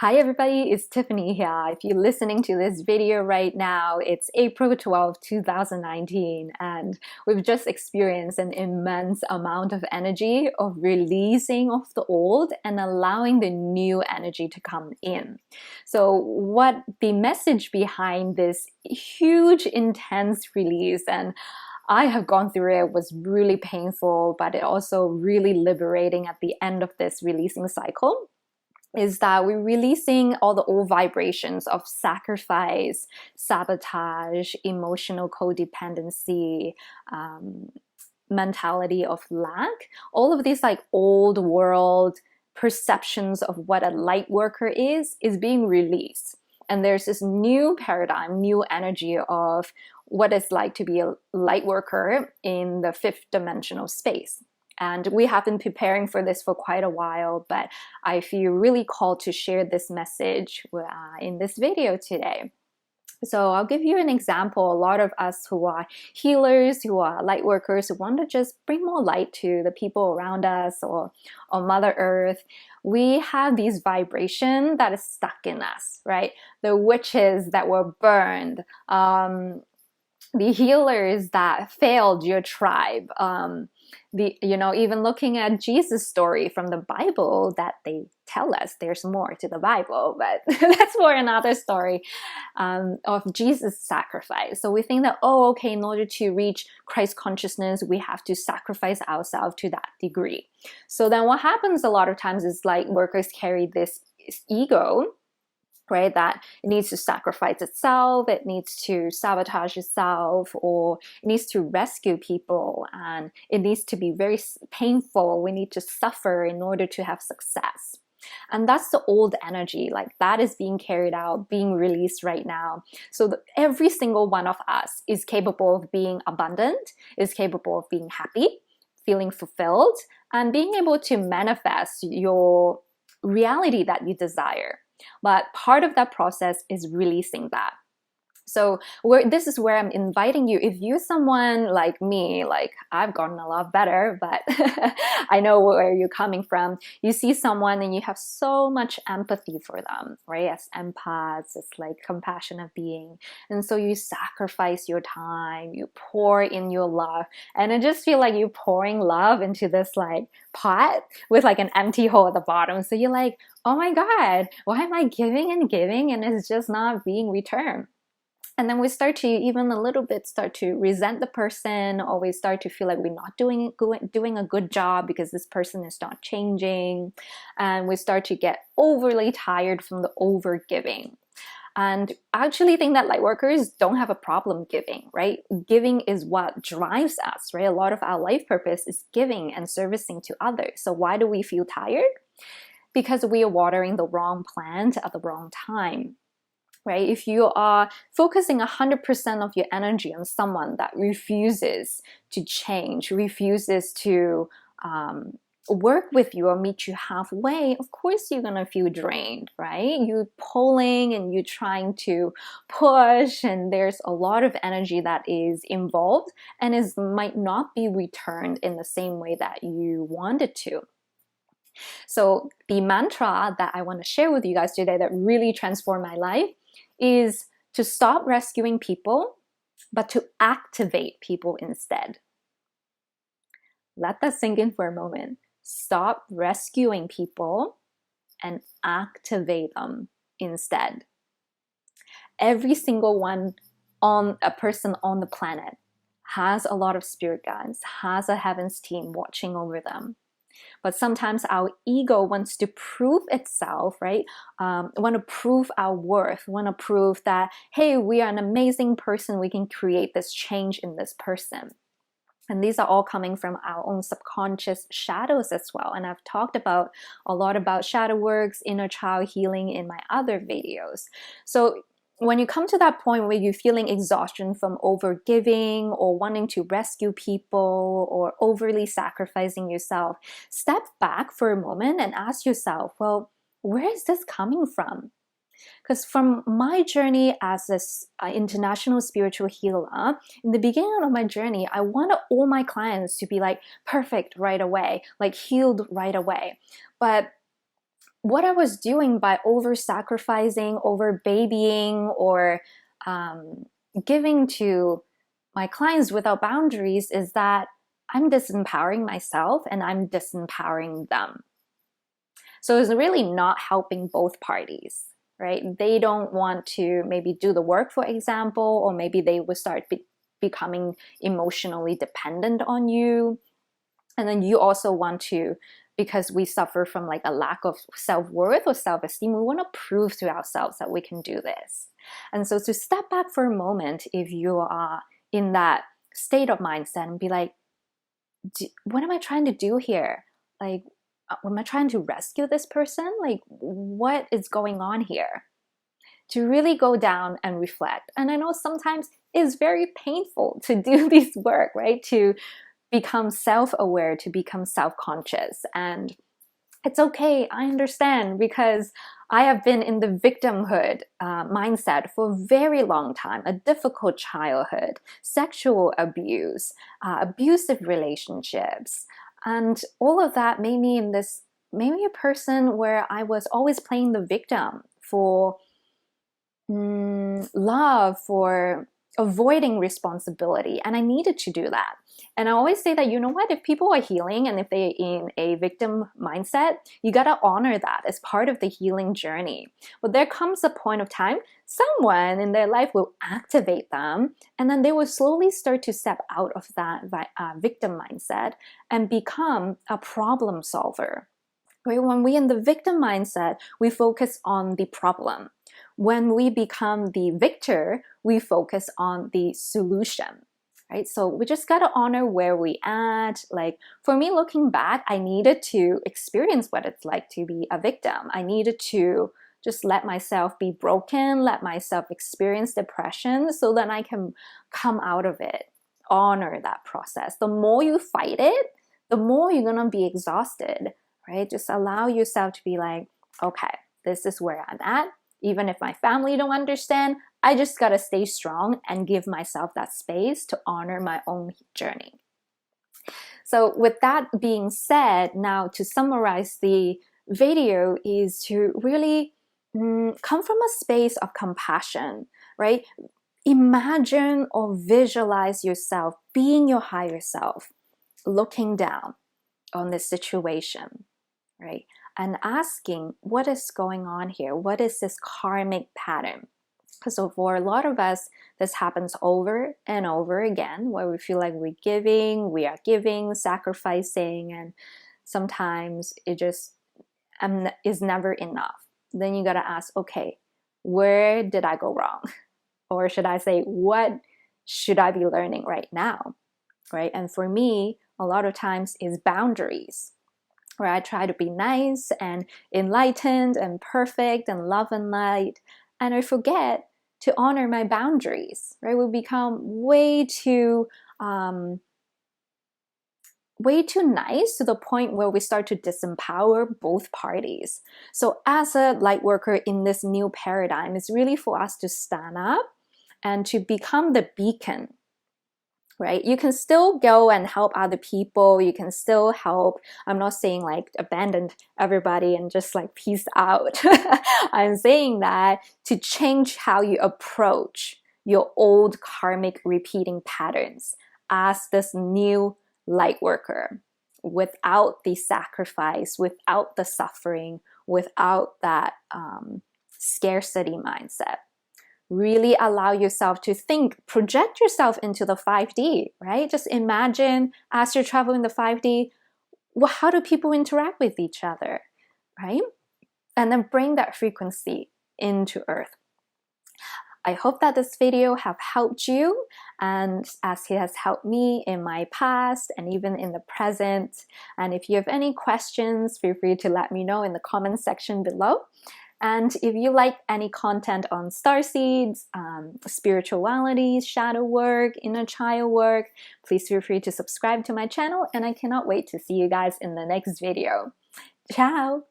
Hi everybody, it's Tiffany here. If you're listening to this video right now, it's April 12, 2019, and we've just experienced an immense amount of energy of releasing of the old and allowing the new energy to come in. So what the message behind this huge, intense release, and I have gone through it, was really painful, but it also really liberating at the end of this releasing cycle, is that we're releasing all the old vibrations of sacrifice, sabotage, emotional codependency, mentality of lack. All of these like old world perceptions of what a light worker is being released. And there's this new paradigm, new energy of what it's like to be a light worker in the fifth dimensional space. And we have been preparing for this for quite a while, but I feel really called to share this message in this video today. So I'll give you an example. A lot of us who are healers, who are light workers, who want to just bring more light to the people around us or on Mother Earth, we have these vibrations that is stuck in us, right? The witches that were burned, the healers that failed your tribe, even looking at Jesus' story from the Bible that they tell us there's more to the Bible, but that's for another story, of Jesus' sacrifice. So we think that, oh, okay, in order to reach Christ consciousness, we have to sacrifice ourselves to that degree. So then what happens a lot of times is light workers carry this ego, right? That it needs to sacrifice itself, it needs to sabotage itself, or it needs to rescue people, and it needs to be very painful. We need to suffer in order to have success. And that's the old energy, like that is being carried out, being released right now. So every single one of us is capable of being abundant, is capable of being happy, feeling fulfilled, and being able to manifest your reality that you desire. But part of that process is releasing that. So this is where I'm inviting you. If you're someone like me, like I've gotten a lot better, but I know where you're coming from. You see someone and you have so much empathy for them, right? As empaths, it's like compassionate being. And so you sacrifice your time, you pour in your love. And I just feel like you're pouring love into this like pot with like an empty hole at the bottom. So you're like, oh my God, why am I giving and giving and it's just not being returned? And then we start to even a little bit start to resent the person, or we start to feel like we're not doing a good job because this person is not changing. And we start to get overly tired from the overgiving. And I actually think that light workers don't have a problem giving, right? Giving is what drives us, right? A lot of our life purpose is giving and servicing to others. So why do we feel tired? Because we are watering the wrong plant at the wrong time. Right? If you are focusing 100% of your energy on someone that refuses to change, refuses to work with you or meet you halfway, of course you're gonna feel drained, right? You're pulling and you're trying to push, and there's a lot of energy that is involved and might not be returned in the same way that you want it to. So the mantra that I want to share with you guys today that really transformed my life is to stop rescuing people, but to activate people instead. Let that sink in for a moment. Stop rescuing people and activate them instead. Every single a person on the planet has a lot of spirit guides, has a heavens team watching over them. But sometimes our ego wants to prove itself, right? Want to prove our worth, want to prove that, hey, we are an amazing person, we can create this change in this person. And these are all coming from our own subconscious shadows as well. And I've talked a lot about shadow works, inner child healing in my other videos. So when you come to that point where you're feeling exhaustion from overgiving or wanting to rescue people or overly sacrificing yourself, step back for a moment and ask yourself, well, where is this coming from? Because from my journey as an international spiritual healer, in the beginning of my journey, I wanted all my clients to be like perfect right away, like healed right away. But what I was doing by over-sacrificing, over-babying, or giving to my clients without boundaries is that I'm disempowering myself and I'm disempowering them. So it's really not helping both parties, right? They don't want to maybe do the work, for example, or maybe they will start becoming emotionally dependent on you. And then you also want to, because we suffer from like a lack of self-worth or self-esteem, we want to prove to ourselves that we can do this. And so to step back for a moment, if you are in that state of mindset and be like, what am I trying to do here? Like, am I trying to rescue this person? Like, what is going on here? To really go down and reflect. And I know sometimes it's very painful to do this work, right? To become self-aware, to become self-conscious. And it's okay, I understand, because I have been in the victimhood mindset for a very long time, a difficult childhood, sexual abuse, abusive relationships. And all of that made me a person where I was always playing the victim for love, for avoiding responsibility. And I needed to do that. And I always say that, you know what, if people are healing and if they're in a victim mindset, you got to honor that as part of the healing journey. But there comes a point of time, someone in their life will activate them, and then they will slowly start to step out of that victim mindset and become a problem solver. Right? When we're in the victim mindset, we focus on the problem. When we become the victor, we focus on the solution. Right? So we just got to honor where we at. Like for me, looking back, I needed to experience what it's like to be a victim. I needed to just let myself be broken, let myself experience depression so that I can come out of it. Honor that process. The more you fight it, the more you're going to be exhausted, right? Just allow yourself to be like, okay, this is where I'm at. Even if my family don't understand, I just gotta stay strong and give myself that space to honor my own journey. So with that being said, now to summarize the video is to really come from a space of compassion, right? Imagine or visualize yourself being your higher self, looking down on this situation, right? And asking, what is going on here? What is this karmic pattern? So for a lot of us, this happens over and over again, where we feel like we are giving, sacrificing, and sometimes it just is never enough. Then you gotta ask, okay, where did I go wrong? Or should I say, what should I be learning right now, right? And for me, a lot of times is boundaries, where I try to be nice and enlightened and perfect and love and light, and I forget to honor my boundaries, right? We become way too nice to the point where we start to disempower both parties. So as a light worker in this new paradigm, it's really for us to stand up and to become the beacon, right? You can still go and help other people. You can still help. I'm not saying like abandon everybody and just like peace out. I'm saying that to change how you approach your old karmic repeating patterns as this new light worker, without the sacrifice, without the suffering, without that scarcity mindset. Really allow yourself to think, project yourself into the 5D, right? Just imagine as you're traveling the 5D, well, how do people interact with each other, right? And then bring that frequency into Earth. I hope that this video have helped you, and as it has helped me in my past and even in the present. And if you have any questions, feel free to let me know in the comment section below. And if you like any content on starseeds, spirituality, shadow work, inner child work, please feel free to subscribe to my channel, and I cannot wait to see you guys in the next video. Ciao!